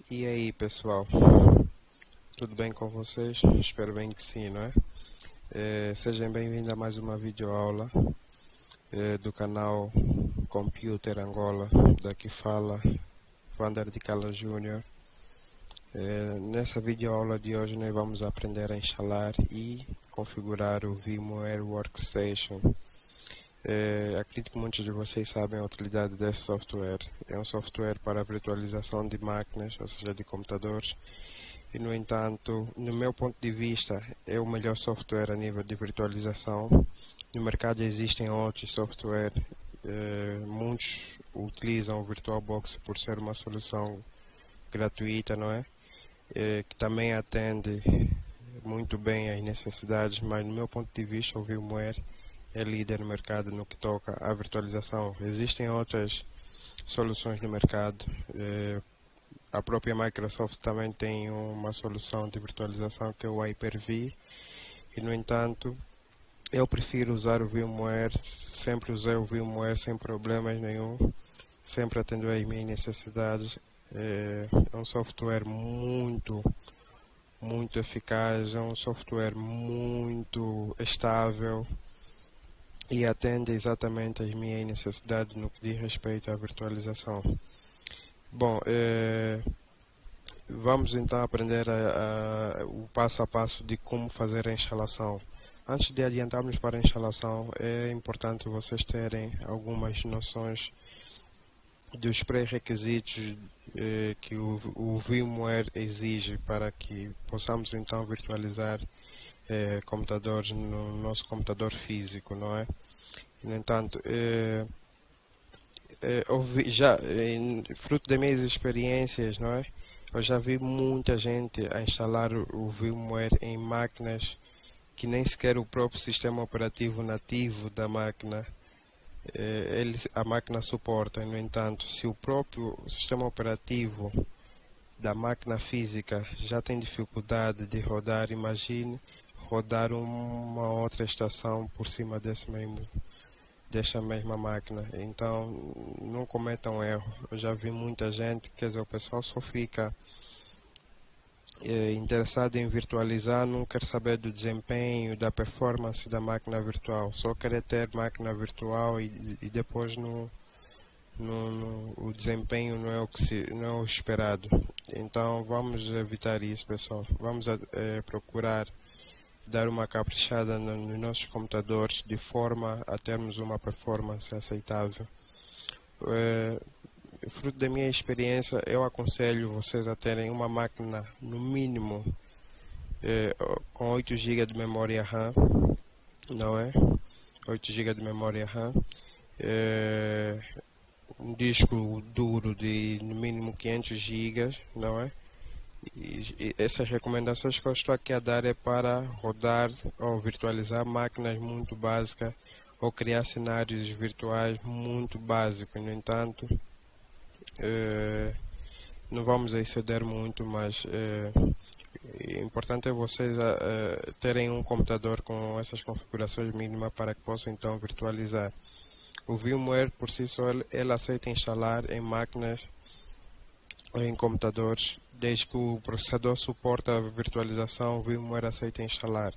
E aí, pessoal, tudo bem com vocês? Espero bem que sim, não é? Sejam bem-vindos a mais uma videoaula do canal Computer Angola. Daqui fala Wander de Cala Júnior. Nessa videoaula de hoje nós vamos aprender a instalar e configurar o VMware Workstation. Acredito que muitos de vocês sabem a utilidade desse software. É um software para a virtualização de máquinas, ou seja, de computadores. E, no entanto, no meu ponto de vista, é o melhor software a nível de virtualização. No mercado existem outros softwares. Muitos utilizam o VirtualBox por ser uma solução gratuita, não é? Que também atende muito bem às necessidades, mas no meu ponto de vista o VMware é líder no mercado no que toca à virtualização. Existem outras soluções no mercado. A própria Microsoft também tem uma solução de virtualização que é o Hyper-V, e no entanto eu prefiro usar o VMware. Sempre usei o VMware sem problemas nenhum, sempre atendeu às minhas necessidades. É um software muito eficaz, é um software muito estável e atende exatamente às minhas necessidades no que diz respeito à virtualização. Bom, vamos então aprender o passo a passo de como fazer a instalação. Antes de adiantarmos para a instalação, é importante vocês terem algumas noções dos pré-requisitos que o VMware exige para que possamos então virtualizar computadores no nosso computador físico, não é? No entanto, fruto das minhas experiências, não é? Eu já vi muita gente a instalar o VMware em máquinas que nem sequer o próprio sistema operativo nativo da máquina a máquina suporta. No entanto, se o próprio sistema operativo da máquina física já tem dificuldade de rodar, imagine rodar uma outra estação por cima desta mesma máquina. Então não cometam erro. Eu já vi muita gente, quer dizer, o pessoal só fica interessado em virtualizar, não quer saber do desempenho, da performance da máquina virtual, só quer ter máquina virtual e depois o desempenho não é não é o esperado. Então vamos evitar isso, pessoal. Vamos procurar dar uma caprichada nos nossos computadores de forma a termos uma performance aceitável. Fruto da minha experiência, eu aconselho vocês a terem uma máquina no mínimo com 8 GB de memória RAM, não é? 8 GB de memória RAM, um disco duro de no mínimo 500 GB, não é? E essas recomendações que eu estou aqui a dar é para rodar ou virtualizar máquinas muito básicas ou criar cenários virtuais muito básicos. No entanto, não vamos exceder muito, mas o importante é vocês terem um computador com essas configurações mínimas para que possam então virtualizar. O VMware por si só ele aceita instalar em máquinas ou em computadores, desde que o processador suporta a virtualização. O VMware aceita instalar.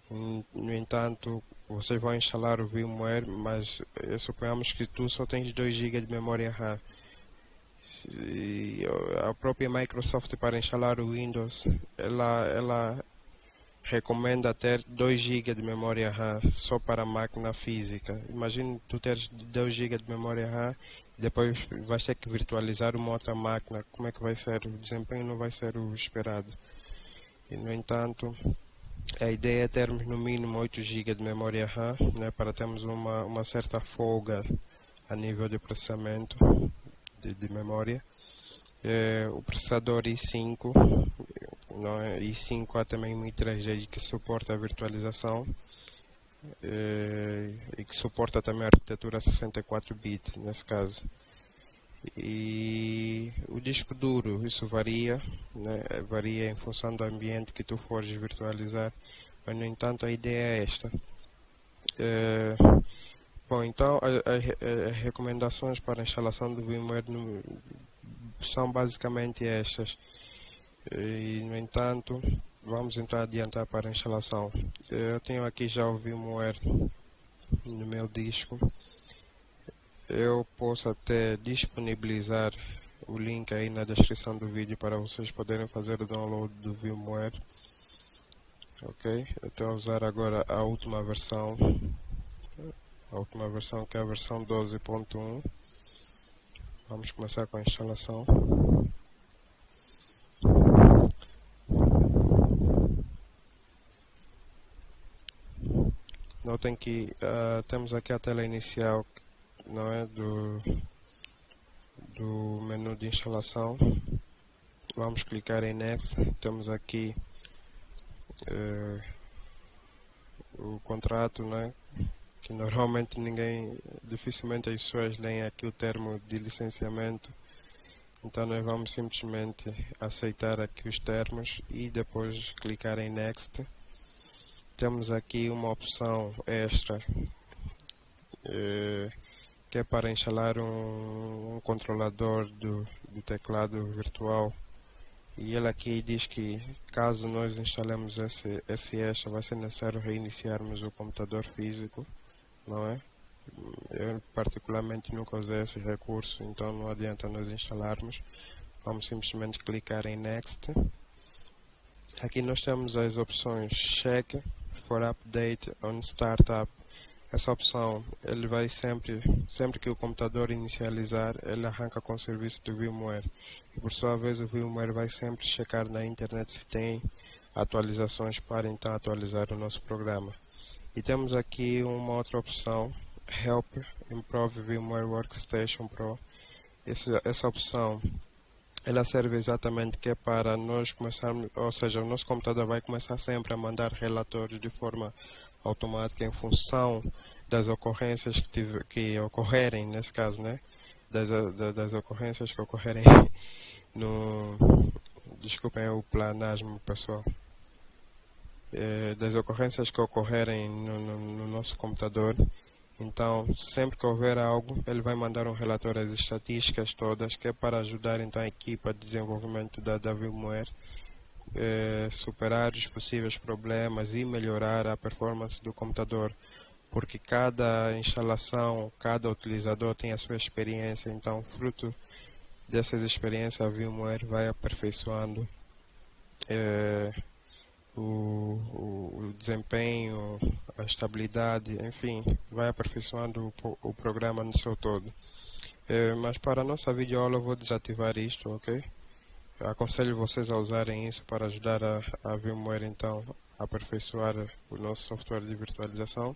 No entanto, vocês vão instalar o VMware, mas suponhamos que tu só tens 2 GB de memória RAM. E a própria Microsoft, para instalar o Windows, ela recomenda ter 2 GB de memória RAM só para a máquina física. Imagine tu teres 2 GB de memória RAM e depois vais ter que virtualizar uma outra máquina. Como é que vai ser? O desempenho não vai ser o esperado. E, no entanto, a ideia é termos no mínimo 8 GB de memória RAM, né, para termos uma certa folga a nível de processamento de memória. O processador i5, não é? i5 há também um i3G que suporta a virtualização e que suporta também a arquitetura 64 bit nesse caso. E o disco duro, isso varia, né? Varia em função do ambiente que tu fores virtualizar, mas no entanto a ideia é esta. Bom, então as recomendações para a instalação do VMware são basicamente estas. E, no entanto, vamos então adiantar para a instalação. Eu tenho aqui já o VMware no meu disco. Eu posso até disponibilizar o link aí na descrição do vídeo para vocês poderem fazer o download do VMware. Ok, eu estou a usar agora a última versão que é a versão 12.1. Vamos começar com a instalação. Notem que temos aqui a tela inicial, não é, do menu de instalação. Vamos clicar em Next. Temos aqui o contrato, né, que normalmente dificilmente as pessoas leem aqui o termo de licenciamento. Então nós vamos simplesmente aceitar aqui os termos e depois clicar em Next. Temos aqui uma opção extra que é para instalar um controlador do teclado virtual, e ele aqui diz que caso nós instalemos esse extra, vai ser necessário reiniciarmos o computador físico, não é? Eu particularmente nunca usei esse recurso, então não adianta nós instalarmos. Vamos simplesmente clicar em Next. Aqui nós temos as opções Check for Update on Startup. Essa opção, ele vai sempre que o computador inicializar, ele arranca com o serviço do VMware. E por sua vez o VMware vai sempre checar na internet se tem atualizações para então atualizar o nosso programa. E temos aqui uma outra opção, Help Improve VMware Workstation Pro. Essa opção, ela serve exatamente que é para nós começarmos, ou seja, o nosso computador vai começar sempre a mandar relatórios de forma automática em função das ocorrências que ocorrerem, nesse caso, né? Das ocorrências que ocorrerem desculpem o planasmo, pessoal. Das ocorrências que ocorrerem no nosso computador. Então, sempre que houver algo, ele vai mandar um relatório, as estatísticas todas, que é para ajudar então a equipa de desenvolvimento da VMware superar os possíveis problemas e melhorar a performance do computador, porque cada instalação, cada utilizador tem a sua experiência, então fruto dessas experiências a VMware vai aperfeiçoando o desempenho, a estabilidade, enfim, vai aperfeiçoando o programa no seu todo. Mas para a nossa videoaula eu vou desativar isto, ok? Eu aconselho vocês a usarem isso para ajudar a VMware então a aperfeiçoar o nosso software de virtualização.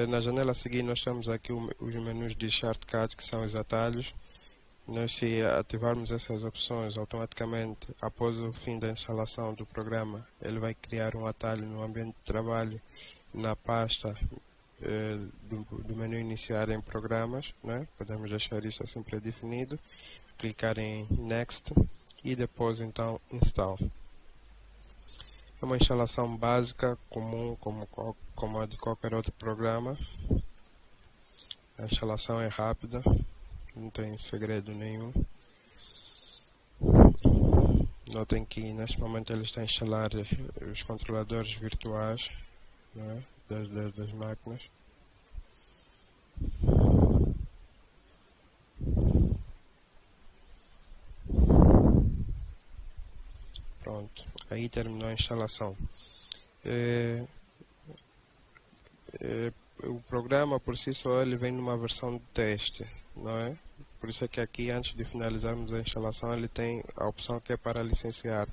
Na janela a seguir nós temos aqui os menus de shortcuts, que são os atalhos. Nós, se ativarmos essas opções, automaticamente após o fim da instalação do programa, ele vai criar um atalho no ambiente de trabalho, na pasta do menu iniciar em programas, né? Podemos deixar isso assim pré-definido, clicar em Next e depois então Install. É uma instalação básica, comum, como a de qualquer outro programa. A instalação é rápida, não tem segredo nenhum. Notem que neste momento ele está a instalar os controladores virtuais, né, das máquinas. Pronto, aí terminou a instalação. O programa por si só ele vem numa versão de teste, não é? Por isso é que aqui, antes de finalizarmos a instalação, ele tem a opção que é para licenciar.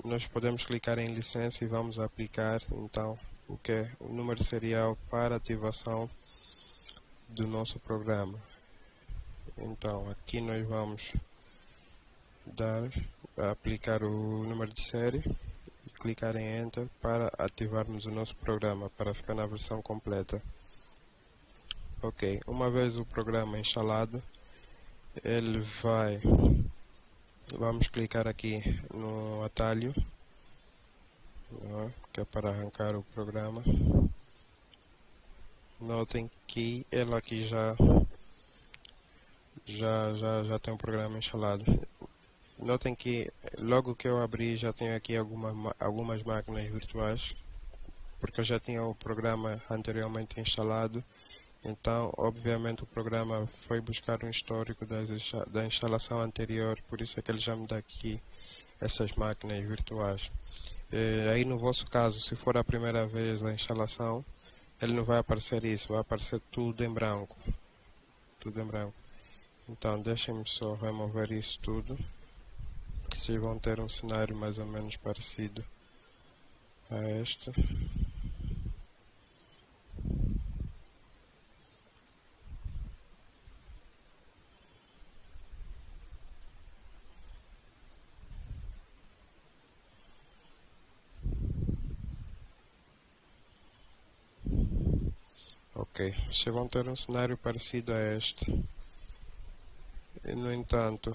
Nós podemos clicar em licença e vamos aplicar então o que é o número serial para ativação do nosso programa. Então aqui nós vamos aplicar o número de série e clicar em Enter para ativarmos o nosso programa, para ficar na versão completa. Ok, uma vez o programa instalado, vamos clicar aqui no atalho, que é para arrancar o programa. Notem que ele aqui já já tem o programa instalado. Notem que logo que eu abri já tenho aqui algumas máquinas virtuais, porque eu já tinha o programa anteriormente instalado. Então, obviamente, o programa foi buscar um histórico da instalação anterior, por isso é que ele já me dá aqui essas máquinas virtuais. Aí no vosso caso, se for a primeira vez a instalação, ele não vai aparecer isso, vai aparecer tudo em branco. Tudo em branco. Então, deixem-me só remover isso tudo. Vocês vão ter um cenário mais ou menos parecido a este. Ok, vocês vão ter um cenário parecido a este. No entanto,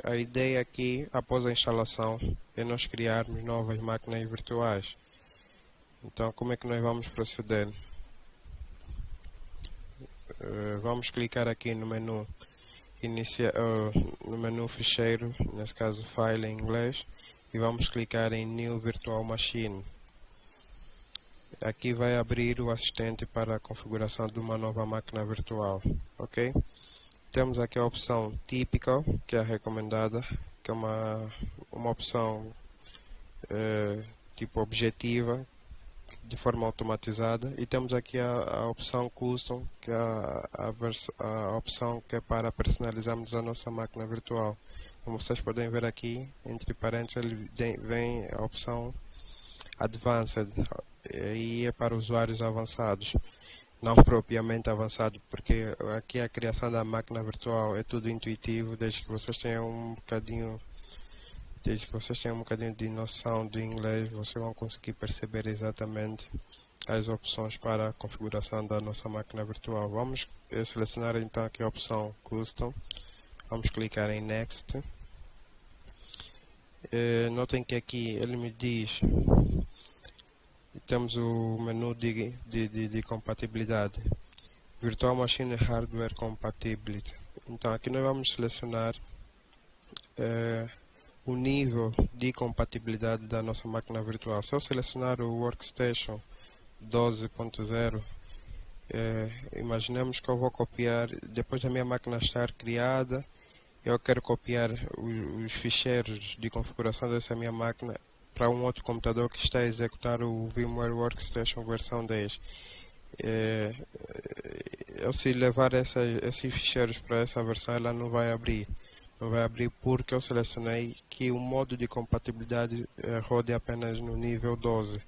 a ideia aqui, após a instalação, é nós criarmos novas máquinas virtuais. Então, como é que nós vamos proceder? Vamos clicar aqui no menu no menu ficheiro, nesse caso File em inglês, e vamos clicar em New Virtual Machine. Aqui vai abrir o assistente para a configuração de uma nova máquina virtual, ok? Temos aqui a opção Typical, que é a recomendada, que é uma opção tipo objetiva, de forma automatizada, e temos aqui a opção Custom, que é a opção que é para personalizarmos a nossa máquina virtual. Como vocês podem ver aqui, entre parênteses, ele vem a opção Advanced, e é para usuários avançados, não propriamente avançado, porque aqui a criação da máquina virtual é tudo intuitivo, desde que vocês tenham um bocadinho de noção do inglês, vocês vão conseguir perceber exatamente as opções para a configuração da nossa máquina virtual. Vamos selecionar então aqui a opção Custom, vamos clicar em Next. Notem que aqui ele me diz, temos o menu de compatibilidade, Virtual Machine Hardware Compatibility. Então aqui nós vamos selecionar o nível de compatibilidade da nossa máquina virtual. Se eu selecionar o Workstation 12.0, imaginemos que eu vou copiar, depois da minha máquina estar criada, eu quero copiar os ficheiros de configuração dessa minha máquina para um outro computador que está a executar o VMware Workstation versão 10. Eu se levar esses ficheiros para essa versão, ela não vai abrir. Não vai abrir porque eu selecionei que o modo de compatibilidade rode apenas no nível 12.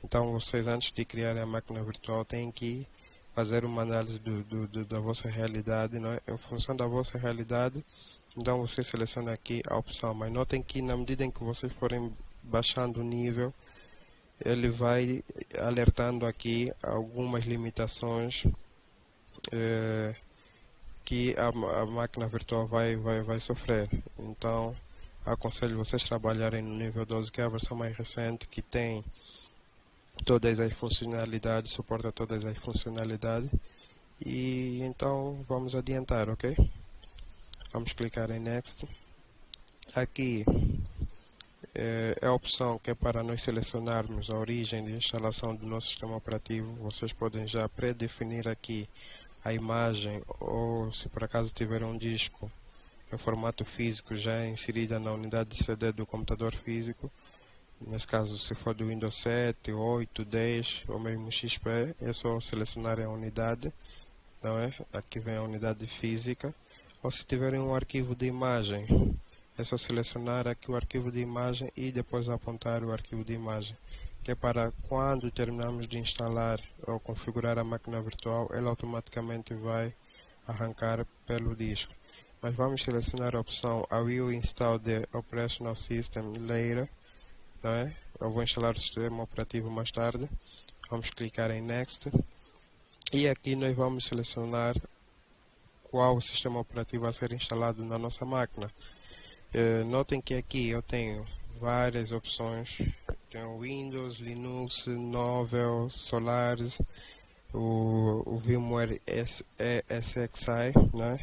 Então vocês, antes de criarem a máquina virtual, têm que fazer uma análise da vossa realidade, não é? Em função da vossa realidade, então vocês selecionam aqui a opção. Mas notem que na medida em que vocês forem baixando o nível, ele vai alertando aqui algumas limitações que a máquina virtual vai sofrer. Então, aconselho vocês trabalharem no nível 12, que é a versão mais recente, que tem todas as funcionalidades, suporta todas as funcionalidades. E então, vamos adiantar, ok? Vamos clicar em Next. Aqui é a opção que é para nós selecionarmos a origem de instalação do nosso sistema operativo. Vocês podem já pré-definir aqui a imagem, ou se por acaso tiver um disco em formato físico já inserida na unidade de CD do computador físico. Nesse caso, se for do Windows 7, 8, 10 ou mesmo XP, é só selecionar a unidade, não é? Aqui vem a unidade física. Ou se tiverem um arquivo de imagem, é só selecionar aqui o arquivo de imagem e depois apontar o arquivo de imagem, que é para quando terminarmos de instalar ou configurar a máquina virtual, ela automaticamente vai arrancar pelo disco. Mas vamos selecionar a opção I will install the operational system later, não é? Eu vou instalar o sistema operativo mais tarde. Vamos clicar em Next. E aqui nós vamos selecionar qual o sistema operativo a ser instalado na nossa máquina. Notem que aqui eu tenho várias opções. Tenho Windows, Linux, Novell, Solaris, o VMware ESXi, né?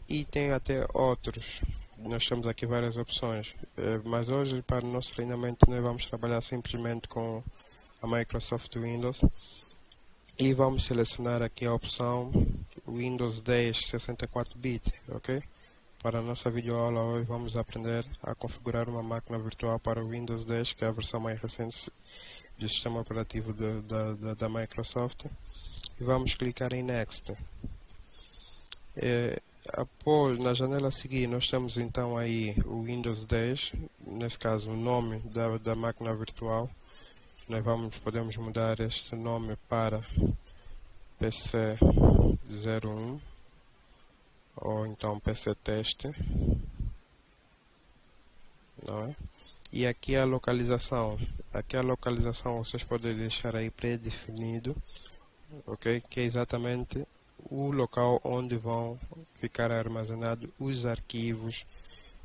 E tem até outros. Nós temos aqui várias opções, mas hoje para o nosso treinamento nós vamos trabalhar simplesmente com a Microsoft Windows e vamos selecionar aqui a opção Windows 10 64-bit, ok? Para a nossa videoaula hoje vamos aprender a configurar uma máquina virtual para o Windows 10, que é a versão mais recente do sistema operativo da Microsoft, e vamos clicar em Next. Após, na janela a seguir, nós temos então aí o Windows 10, nesse caso o nome da máquina virtual. Nós podemos mudar este nome para PC 01 ou então PC Teste, não é? E aqui a localização. Aqui a localização vocês podem deixar aí pré-definido, ok? Que é exatamente o local onde vão ficar armazenados os arquivos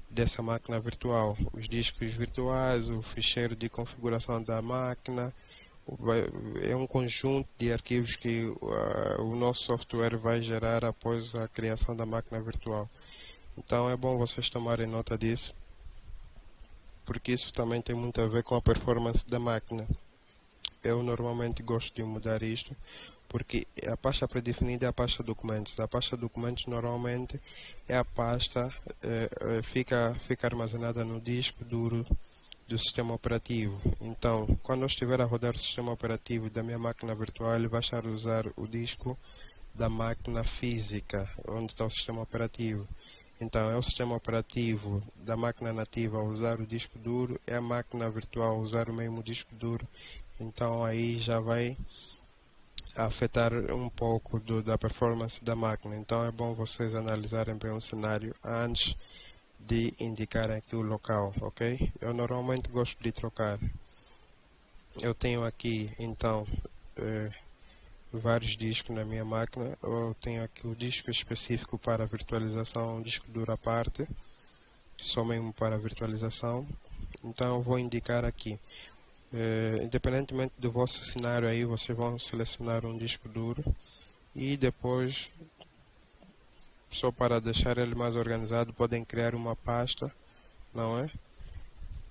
dessa máquina virtual, os discos virtuais, o ficheiro de configuração da máquina. É um conjunto de arquivos que o nosso software vai gerar após a criação da máquina virtual. Então é bom vocês tomarem nota disso, porque isso também tem muito a ver com a performance da máquina. Eu normalmente gosto de mudar isto, porque a pasta pré-definida é a pasta documentos. A pasta documentos normalmente é a pasta fica armazenada no disco duro do sistema operativo. Então, quando eu estiver a rodar o sistema operativo da minha máquina virtual, ele vai estar a usar o disco da máquina física, onde está o sistema operativo. Então, é o sistema operativo da máquina nativa a usar o disco duro, é a máquina virtual a usar o mesmo disco duro. Então, aí já vai afetar um pouco da performance da máquina. Então, é bom vocês analisarem bem o cenário antes de indicar aqui o local, ok? Eu normalmente gosto de trocar. Eu tenho aqui, então, vários discos na minha máquina. Eu tenho aqui o disco específico para virtualização, um disco duro à parte, só mesmo para virtualização. Então eu vou indicar aqui, independentemente do vosso cenário aí, vocês vão selecionar um disco duro e depois, só para deixar ele mais organizado, podem criar uma pasta, não é?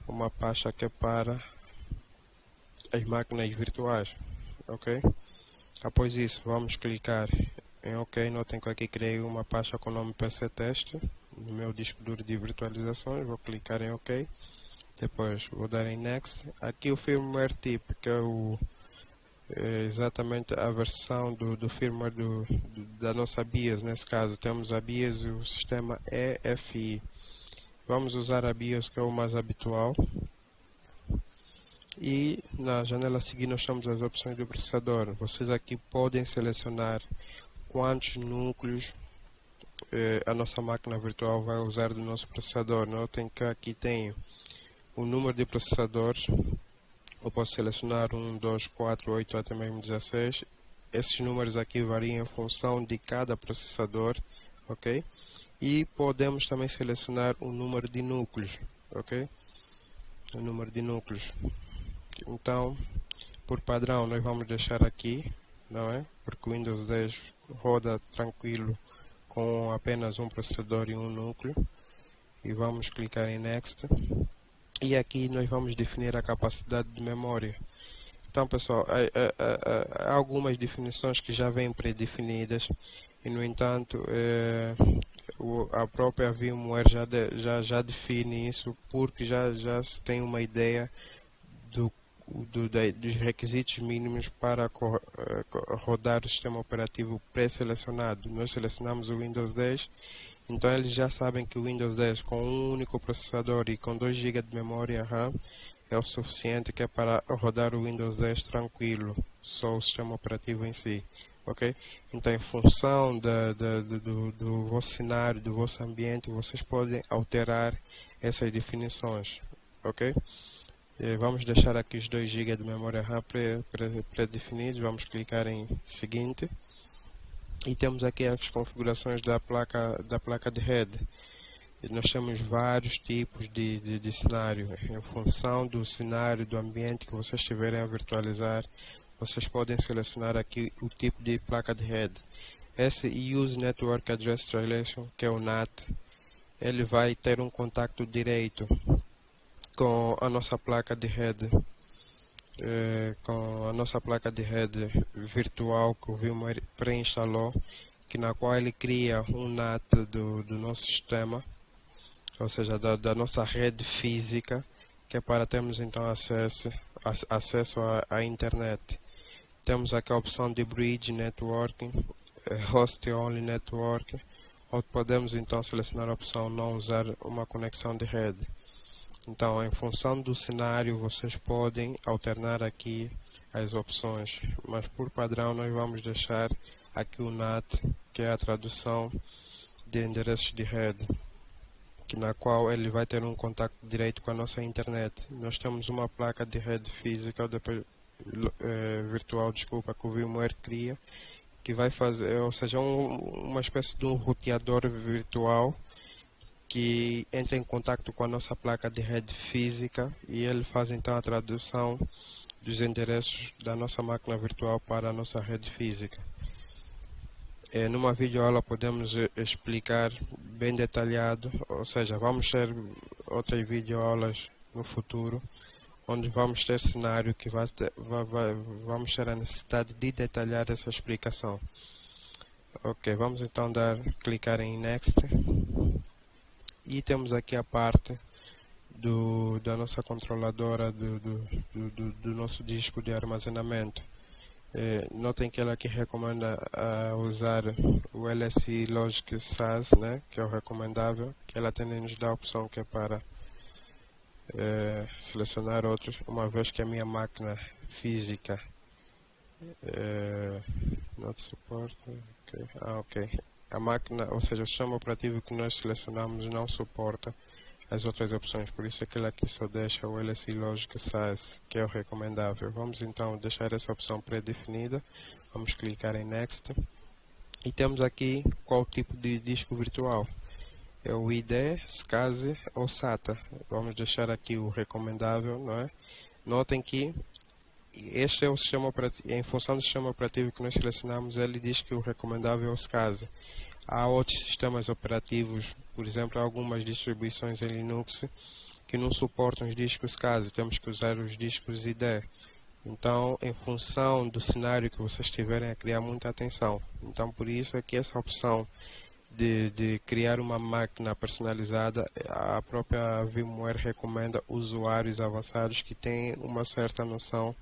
Uma pasta que é para as máquinas virtuais, ok? Após isso, vamos clicar em OK. Notem que aqui criei uma pasta com o nome PC Teste no meu disco duro de virtualizações. Vou clicar em OK. Depois vou dar em Next. Aqui o firmware type, que é exatamente a versão do firmware da nossa BIOS. Nesse caso, temos a BIOS e o sistema EFI. Vamos usar a BIOS, que é o mais habitual. E na janela a seguir nós temos as opções do processador. Vocês aqui podem selecionar quantos núcleos a nossa máquina virtual vai usar do nosso processador. Notem que aqui tem o número de processadores. Eu posso selecionar 1, 2, 4, 8 até mesmo 16. Esses números aqui variam em função de cada processador, ok? E podemos também selecionar o número de núcleos, ok? O número de núcleos. Então, por padrão, nós vamos deixar aqui, não é? Porque o Windows 10 roda tranquilo com apenas um processador e um núcleo. E vamos clicar em Next. E aqui nós vamos definir a capacidade de memória. Então, pessoal, há algumas definições que já vêm pré-definidas. E, no entanto, a própria VMware já define isso, porque já se tem uma ideia dos requisitos mínimos para rodar o sistema operativo pré-selecionado. Nós selecionamos o Windows 10, então eles já sabem que o Windows 10 com um único processador e com 2 GB de memória RAM é o suficiente, que é para rodar o Windows 10 tranquilo, só o sistema operativo em si. Ok? Então, em função do vosso cenário, do vosso ambiente, vocês podem alterar essas definições. Ok? Vamos deixar aqui os 2 GB de memória RAM pré-definidos. Vamos clicar em seguinte. E temos aqui as configurações da placa de rede. E nós temos vários tipos de cenário. Em função do cenário, do ambiente que vocês estiverem a virtualizar, vocês podem selecionar aqui o tipo de placa de rede. esse Use Network Address Translation, que é o NAT, ele vai ter um contato direto com a nossa placa de rede, virtual que o VMware pré-instalou, na qual ele cria um NAT do nosso sistema, ou seja, da nossa rede física, que é para termos então acesso à internet. Temos aqui a opção de Bridge Networking, Host Only Network, onde podemos então selecionar a opção não usar uma conexão de rede. Então, em função do cenário, vocês podem alternar aqui as opções, mas por padrão nós vamos deixar aqui o NAT, que é a tradução de endereços de rede, na qual ele vai ter um contato direto com a nossa internet. Nós temos uma placa de rede física, virtual, que o VMware cria, que vai fazer, ou seja, uma espécie de um roteador virtual que entra em contato com a nossa placa de rede física e ele faz então a tradução dos endereços da nossa máquina virtual para a nossa rede física. Numa videoaula podemos explicar bem detalhado, ou seja, vamos ter outras videoaulas no futuro, onde vamos ter cenário que vamos ter a necessidade de detalhar essa explicação. Ok, vamos então clicar em Next. E temos aqui a parte da nossa controladora do nosso disco de armazenamento. Notem que ela aqui recomenda usar o LSI Logic SAS, né, que é o recomendável, que ela também nos dá a opção que é para selecionar outros, uma vez que a minha máquina física not support, ok. A máquina, ou seja, o sistema operativo que nós selecionamos não suporta as outras opções, por isso aquele aqui só deixa o LSI Logic SAS, que é o recomendável. Vamos então deixar essa opção pré-definida, vamos clicar em Next, e temos aqui qual tipo de disco virtual, é o IDE, SCSI ou SATA. Vamos deixar aqui o recomendável, não é? Notem que este é o sistema operativo, em função do sistema operativo que nós selecionamos, ele diz que o recomendável é o SCSI. Há outros sistemas operativos, por exemplo, algumas distribuições em Linux que não suportam os discos SCSI, temos que usar os discos IDE. Então, em função do cenário que vocês tiverem a criar, muita atenção. Então, por isso é que essa opção de criar uma máquina personalizada, a própria VMware recomenda usuários avançados que têm uma certa noção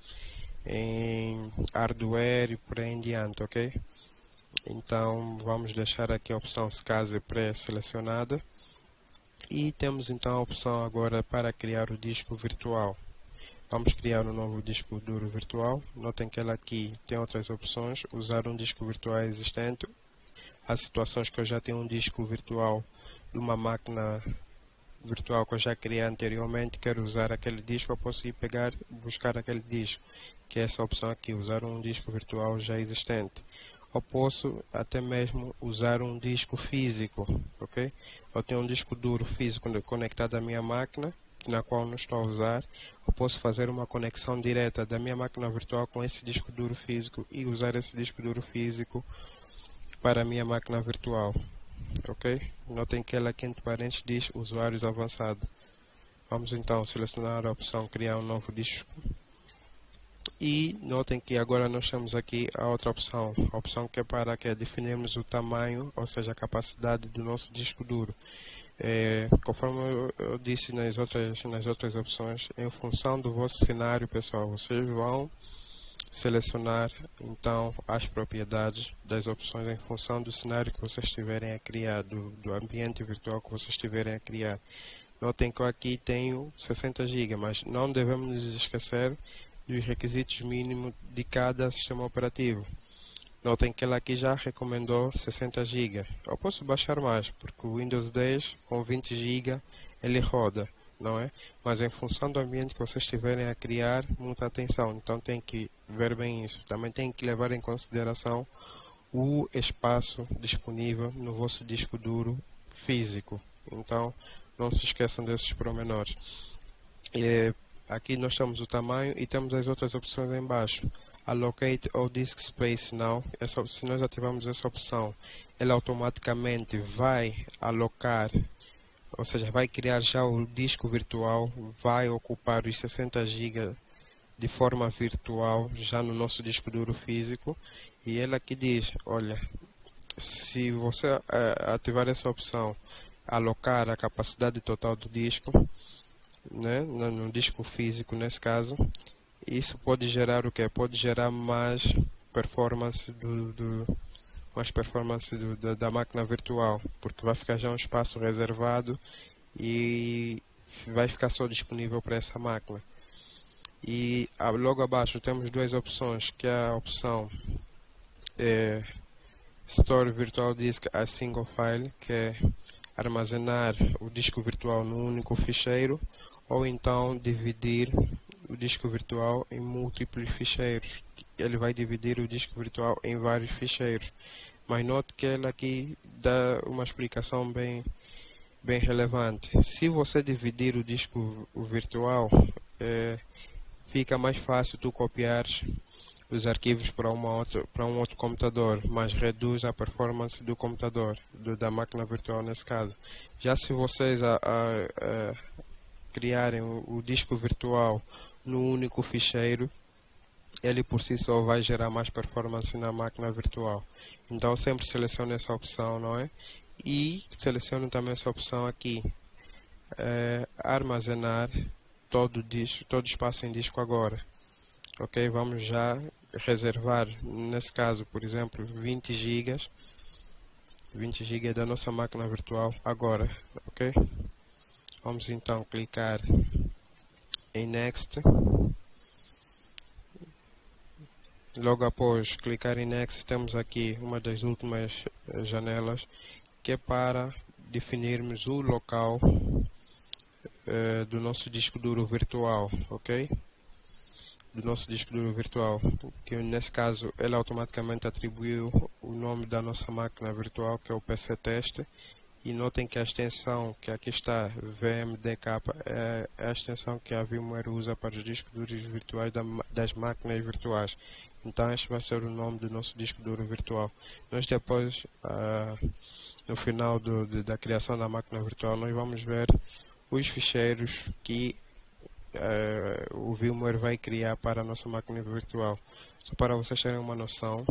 em hardware e por aí em diante, ok? Então vamos deixar aqui a opção SCSI pré-selecionada e temos então a opção agora para criar o disco virtual. Vamos criar um novo disco duro virtual. Notem que ela aqui tem outras opções, usar um disco virtual existente. Há situações que eu já tenho um disco virtual de uma máquina virtual que eu já criei anteriormente, quero usar aquele disco, eu posso ir buscar aquele disco, que é essa opção aqui, usar um disco virtual já existente. Ou posso até mesmo usar um disco físico, ok? Eu tenho um disco duro físico conectado à minha máquina, na qual não estou a usar. Eu posso fazer uma conexão direta da minha máquina virtual com esse disco duro físico e usar esse disco duro físico para a minha máquina virtual, ok? Notem que ela aqui entre parênteses diz usuários avançados. Vamos então selecionar a opção criar um novo disco. E notem que agora nós temos aqui a outra opção, a opção que é para definirmos o tamanho, ou seja, a capacidade do nosso disco duro. Conforme eu disse nas outras opções, em função do vosso cenário, pessoal, vocês vão selecionar então as propriedades das opções em função do cenário que vocês estiverem a criar, do ambiente virtual que vocês estiverem a criar. Notem que eu aqui tenho 60 GB, mas não devemos nos esquecer dos requisitos mínimos de cada sistema operativo. Notem que ela aqui já recomendou 60 GB. Eu posso baixar mais, porque o Windows 10 com 20 GB ele roda, não é? Mas em função do ambiente que vocês estiverem a criar, muita atenção. Então tem que ver bem isso. Também tem que levar em consideração o espaço disponível no vosso disco duro físico. Então não se esqueçam desses pormenores. Aqui nós temos o tamanho e temos as outras opções em baixo. Allocate All Disk Space Now. Se nós ativamos essa opção, ele automaticamente vai alocar, ou seja, vai criar já o disco virtual, vai ocupar os 60 GB de forma virtual já no nosso disco duro físico. E ele aqui diz, olha, se você ativar essa opção, alocar a capacidade total do disco, né, no disco físico nesse caso, isso pode gerar o que? Pode gerar mais performance da máquina virtual, porque vai ficar já um espaço reservado e vai ficar só disponível para essa máquina. E logo abaixo temos duas opções, que é a opção Store Virtual Disk as Single File, que é armazenar o disco virtual num único ficheiro, ou então dividir o disco virtual em múltiplos ficheiros. Ele vai dividir o disco virtual em vários ficheiros. Mas note que ele aqui dá uma explicação bem relevante. Se você dividir o disco virtual, fica mais fácil tu copiar os arquivos para um outro computador, mas reduz a performance do computador, da máquina virtual nesse caso. Já se vocês criarem o disco virtual no único ficheiro, ele por si só vai gerar mais performance na máquina virtual. Então sempre selecione essa opção, não é? E selecione também essa opção aqui, armazenar todo espaço em disco agora. Ok, vamos já reservar, nesse caso, por exemplo, 20 GB da nossa máquina virtual agora, ok? Vamos então clicar em Next. Logo após clicar em Next, temos aqui uma das últimas janelas, que é para definirmos o local do nosso disco duro virtual, ok? Do nosso disco duro virtual, que nesse caso ele automaticamente atribuiu o nome da nossa máquina virtual, que é o PC Teste, e notem que a extensão que aqui está, VMDK, é a extensão que a VMware usa para os discos duros virtuais das máquinas virtuais. Então este vai ser o nome do nosso disco duro virtual. Nós depois, no final da criação da máquina virtual, nós vamos ver os ficheiros que o VMware vai criar para a nossa máquina virtual. Só para vocês terem uma noção,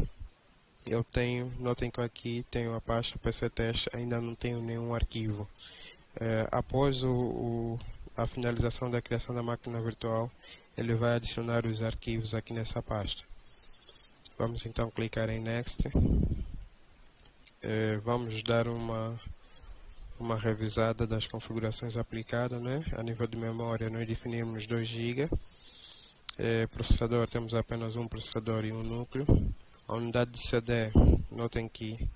notem que aqui tenho a pasta PC Teste, ainda não tenho nenhum arquivo. Após a finalização da criação da máquina virtual, ele vai adicionar os arquivos aqui nessa pasta. Vamos então clicar em Next. Vamos dar uma revisada das configurações aplicadas, né? A nível de memória, nós definimos 2 GB. Processador, temos apenas um processador e um núcleo. A unidade de CD, notem que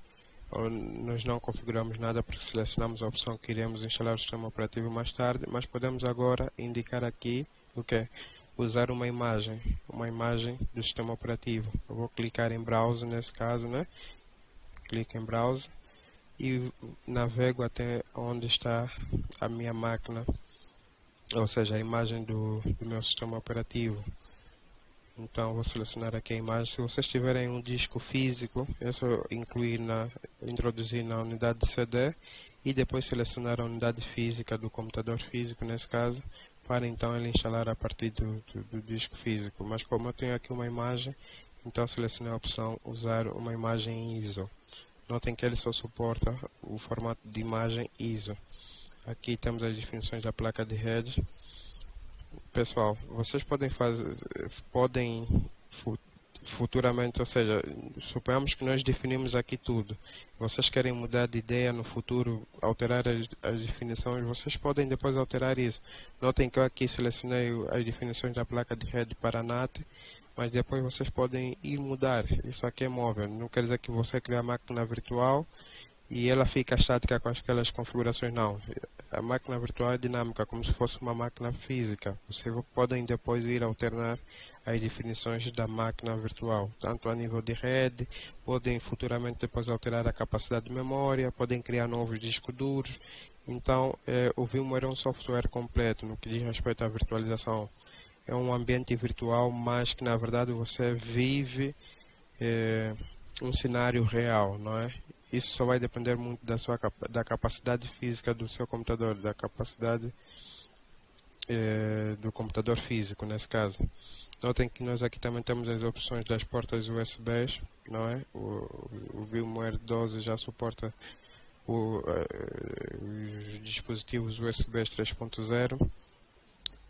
nós não configuramos nada porque selecionamos a opção que iremos instalar o sistema operativo mais tarde, mas podemos agora indicar aqui o que é usar uma imagem do sistema operativo. Eu vou clicar em Browse nesse caso, né? Clico em Browse e navego até onde está a minha máquina, ou seja, a imagem do meu sistema operativo. Então vou selecionar aqui a imagem. Se vocês tiverem um disco físico, é só introduzir na unidade de CD e depois selecionar a unidade física do computador físico, nesse caso, para então ele instalar a partir do disco físico. Mas como eu tenho aqui uma imagem, então selecionei a opção usar uma imagem ISO. Notem que ele só suporta o formato de imagem ISO. Aqui temos as definições da placa de rede. Pessoal, vocês podem futuramente, ou seja, suponhamos que nós definimos aqui tudo. Vocês querem mudar de ideia no futuro, alterar as definições, vocês podem depois alterar isso. Notem que eu aqui selecionei as definições da placa de rede para NAT, mas depois vocês podem ir mudar. Isso aqui é móvel, não quer dizer que você cria a máquina virtual e ela fica estática com aquelas configurações, não. A máquina virtual é dinâmica, como se fosse uma máquina física. Vocês podem depois ir alternar as definições da máquina virtual, tanto a nível de rede, podem futuramente depois alterar a capacidade de memória, podem criar novos discos duros. Então, o VMware é um software completo no que diz respeito à virtualização. é um ambiente virtual, mas que na verdade você vive um cenário real, não é? Isso só vai depender muito da capacidade física do seu computador, da capacidade do computador físico, nesse caso. Notem que nós aqui também temos as opções das portas USBs, não é? O VMware 12 já suporta os dispositivos USB 3.0.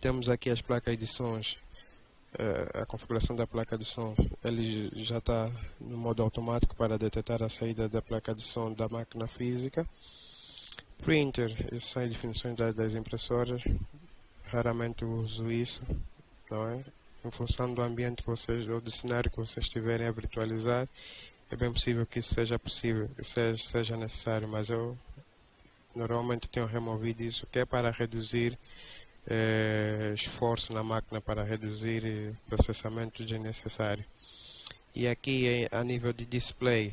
Temos aqui as placas de sons, a configuração da placa de som, ele já está no modo automático para detectar a saída da placa de som da máquina física. Printer, essas são as definições das impressoras, raramente uso isso, não é? Em função do ambiente que vocês, ou do cenário que vocês estiverem a virtualizar, é bem possível que isso seja necessário, mas eu normalmente tenho removido isso, que é para reduzir esforço na máquina, para reduzir processamento desnecessário. E aqui a nível de display,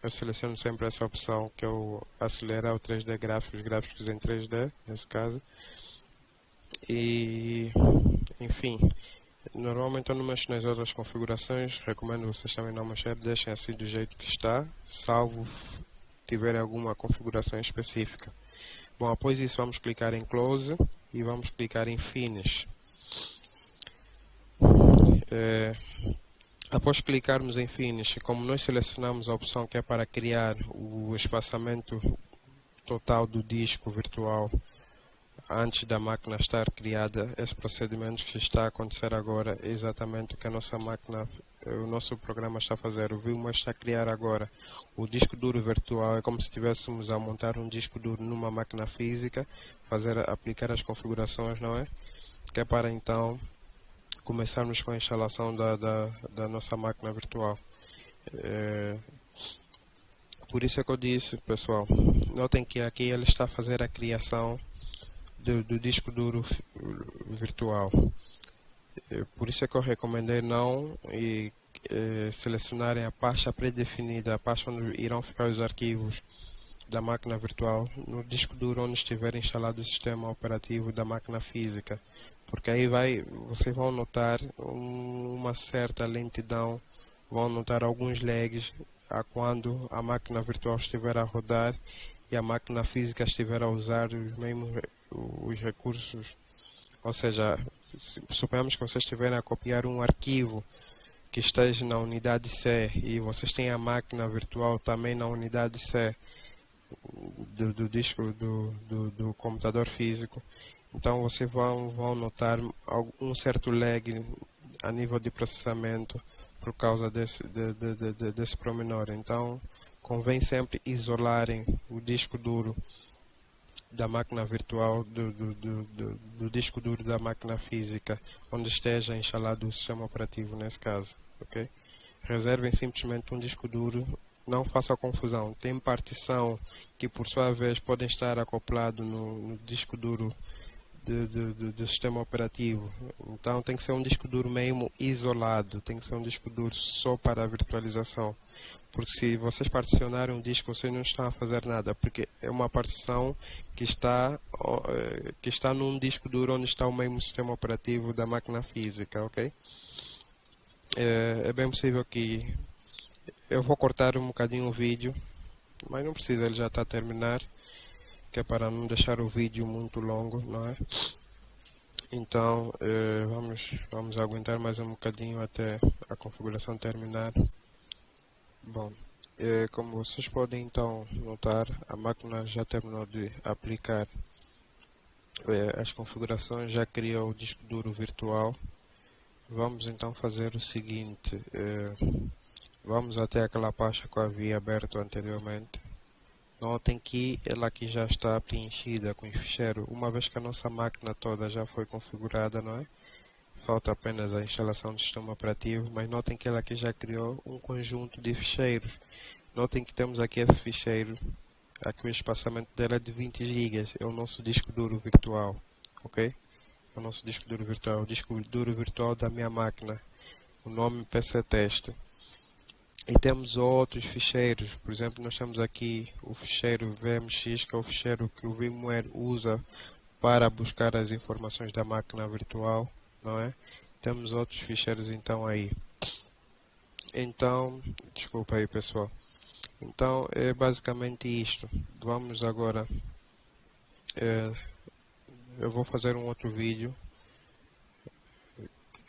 eu seleciono sempre essa opção, que é o acelerar o 3D gráficos em 3D, nesse caso. E, enfim, normalmente eu não mexo nas outras configurações, recomendo vocês também não mexer, deixem assim do jeito que está, salvo tiverem alguma configuração específica. Bom, após isso vamos clicar em Close e vamos clicar em Finish. Após clicarmos em Finish, como nós selecionamos a opção que é para criar o espaçamento total do disco virtual antes da máquina estar criada, esse procedimento que está a acontecer agora é exatamente o que a nossa máquina, o nosso programa está a fazer. O VMware está a criar agora o disco duro virtual, é como se estivéssemos a montar um disco duro numa máquina física, aplicar as configurações, não é? Que é para então começarmos com a instalação da nossa máquina virtual. Por isso é que eu disse, pessoal, notem que aqui ele está a fazer a criação do disco duro virtual. Por isso é que eu recomendei não selecionarem a pasta pré-definida, a pasta onde irão ficar os arquivos da máquina virtual, no disco duro onde estiver instalado o sistema operativo da máquina física, porque aí vocês vão notar uma certa lentidão, vão notar alguns lags quando a máquina virtual estiver a rodar e a máquina física estiver a usar os recursos. Ou seja, suponhamos que vocês estiverem a copiar um arquivo que esteja na unidade C e vocês têm a máquina virtual também na unidade C do disco do computador físico, então vocês vão notar um certo lag a nível de processamento por causa desse pormenor. Então convém sempre isolarem o disco duro da máquina virtual do disco duro da máquina física, onde esteja instalado o sistema operativo nesse caso, ok? Reservem simplesmente um disco duro, não faça confusão. Tem partição que por sua vez podem estar acoplado no disco duro do sistema operativo. Então tem que ser um disco duro mesmo isolado, tem que ser um disco duro só para a virtualização. Porque se vocês particionarem um disco, vocês não estão a fazer nada, porque é uma partição que está num disco duro onde está o mesmo sistema operativo da máquina física, ok? É bem possível que eu vou cortar um bocadinho o vídeo, mas não precisa, ele já está a terminar, que é para não deixar o vídeo muito longo, não é? Então vamos aguentar mais um bocadinho até a configuração terminar. Bom, como vocês podem então notar, a máquina já terminou de aplicar as configurações, já criou o disco duro virtual. Vamos então fazer o seguinte, vamos até aquela pasta que eu havia aberto anteriormente. Notem que ela aqui já está preenchida com o ficheiro, uma vez que a nossa máquina toda já foi configurada, não é? Falta apenas a instalação do sistema operativo, mas notem que ela aqui já criou um conjunto de ficheiros. Notem que temos aqui esse ficheiro, aqui o espaçamento dela é de 20 GB, é o nosso disco duro virtual, ok? É o nosso disco duro virtual, o disco duro virtual da minha máquina, o nome PC Test. E temos outros ficheiros, por exemplo, nós temos aqui o ficheiro VMX, que é o ficheiro que o VMware usa para buscar as informações da máquina virtual. não é? Temos outros ficheiros então aí. Então, desculpa aí pessoal. Então é basicamente isto. Vamos agora, eu vou fazer um outro vídeo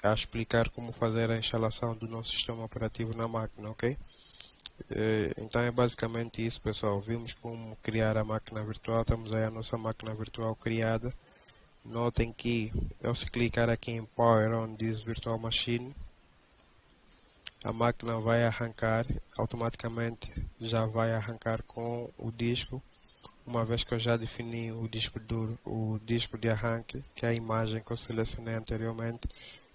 a explicar como fazer a instalação do nosso sistema operativo na máquina, ok? Então é basicamente isso pessoal. Vimos como criar a máquina virtual, temos aí a nossa máquina virtual criada. Notem que ao se clicar aqui em Power On this Virtual Machine, a máquina vai arrancar, automaticamente já vai arrancar com o disco, uma vez que eu já defini o disco duro, o disco de arranque, que é a imagem que eu selecionei anteriormente,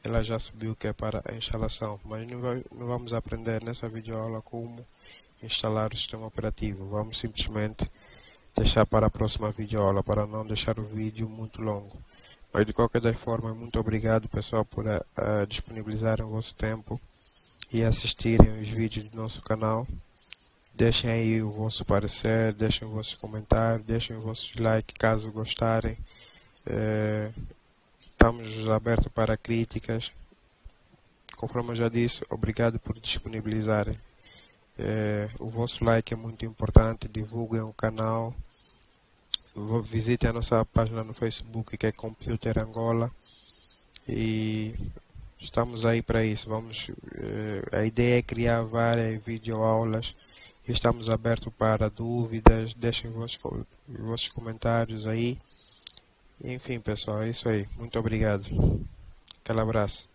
ela já subiu que é para a instalação, mas não vamos aprender nessa videoaula como instalar o sistema operativo, vamos simplesmente deixar para a próxima videoaula, para não deixar o vídeo muito longo. Mas de qualquer das formas, muito obrigado pessoal por disponibilizarem o vosso tempo e assistirem os vídeos do nosso canal. Deixem aí o vosso parecer, deixem os vossos comentários, deixem os vossos likes caso gostarem. Estamos abertos para críticas. Conforme eu já disse, obrigado por disponibilizarem. O vosso like é muito importante, divulguem o canal. Visitem a nossa página no Facebook, que é Computer Angola. E estamos aí para isso. A ideia é criar várias videoaulas. Estamos abertos para dúvidas. Deixem os vossos comentários aí. Enfim, pessoal, é isso aí. Muito obrigado. Aquele abraço.